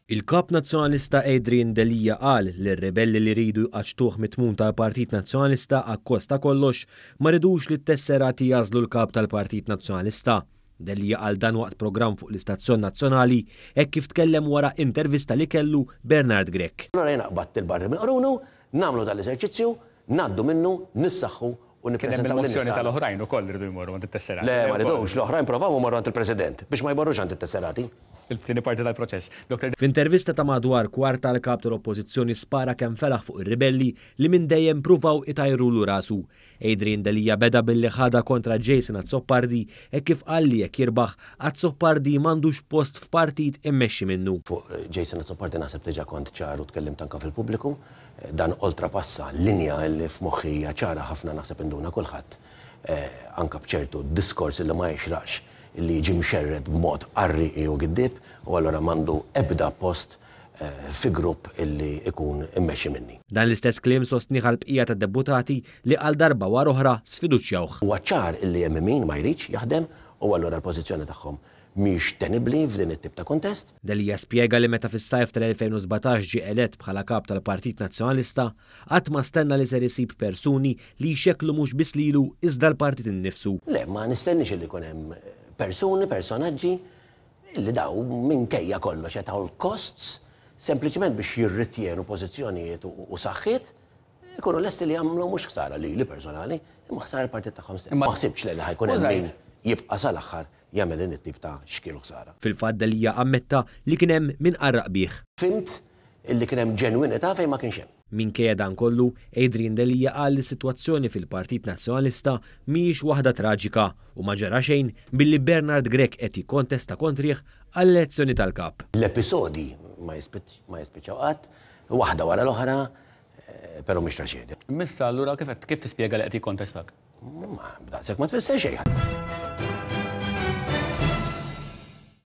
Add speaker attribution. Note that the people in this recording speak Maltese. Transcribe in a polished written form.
Speaker 1: Il-kap nazzjonalista Adrian Delija qal li r-rebelli li ridu jqaċtuh mit-tmum tal-Partit Nazzjonalista akkosta kollox ma ridux li t-tesserati jażlu l-kap tal-Partit Nazzjonalista. Delija qal dan waqt programm fuq l-Istazzjon Nazzjonali hekk kif tkellem wara intervista li kellu Bernard Grech.
Speaker 2: Allora jena qbatt il-barri minn Qarunu, nagħmlu dal-eżerċizzju, ngħaddu minnu, nissaħħu u nippreżentaw
Speaker 3: l-mozzjoni tal-oħrajn ukoll irridu jmorru għand it-tesserati.
Speaker 2: Le, ma ridux, l-oħrajn provaw morru għand il-President biex ma jmorrux għand it-tesserati.
Speaker 3: Il-tieni parti tal-proċess.
Speaker 1: F'intervista ta' madwar kwart tal-kap tal-Oppożizzjoni spara kemm felaħ fuq ir-ribelli li minn dejjem pruvaw itajrulu rasu. Adrian Delija beda billi ħada kontra Jason Azzopardi e kif qalli jekk jirbaħ Azzopardi m'għandux post f'partit immexxi minnu.
Speaker 2: Fuq Jason Azzopardi naħseb diġà kont ċaru tkellimt anke fil-pubbliku, dan oltrapassa linja li f'moħħija ċara ħafna naħseb induna kulħadd anke b'ċertu diskors li ma jixraqx li jiġi mxerred b'mod qarri u giddib u allura mandu ebda post fi grupp illi ikun immexxi minni.
Speaker 1: Dan l-istess kliem sostni bqija tad-deputati li għal darba wara oħra sfiduċjawh.
Speaker 2: Huwa ċar illi hemm min ma jridx jaħdem u allura l-pożizzjoni tagħhom mhix tenibbli f'din it-tip ta' kontest.
Speaker 1: Delija spjega li meta fis-sajf tal-2017 ġie elett bħala kap tal-Partit Nazzjonalista qatt ma stenna li ser isib persuni li jxekklu mhux biss lilu iżda l-partit innifsu.
Speaker 2: Le, ma nistennix illi jkun hemm personaġġi illi daw minkejja kollox jetaw l-costs sempliċement biex jirritjenu pożizzjonijiet u saħħiet ikunu lesti li jagħmlu mhux ħsara li personali, imma ħsara l-partit tagħhom stess. Ma ħsibx li ħajkun hemm min jibqa' sal-aħħar jagħmel din it-tip ta' xkiel u ħsara.
Speaker 1: Fil-fatt Delija ammetta li kien hemm min qarraq bih.
Speaker 2: Fimt illi kien hemm ġenwinità fejn ma kienx hemm.
Speaker 1: Minkejja dan kollu, Adrian Delija qal li s-sitwazzjoni fil-Partit Nazzjonalista mhijiex waħda traġika u ma ġara xejn billi Bernard Grech qed jikkontesta kontrih għall-elezzjoni tal-kap.
Speaker 2: L-episodi ma jispiċċaw qatt, waħda wara l-oħra, però mhix traġedja.
Speaker 3: Missa allura kif tispjega li qed jikkontestak?
Speaker 2: Ma daqshekk ma tfisser xejn.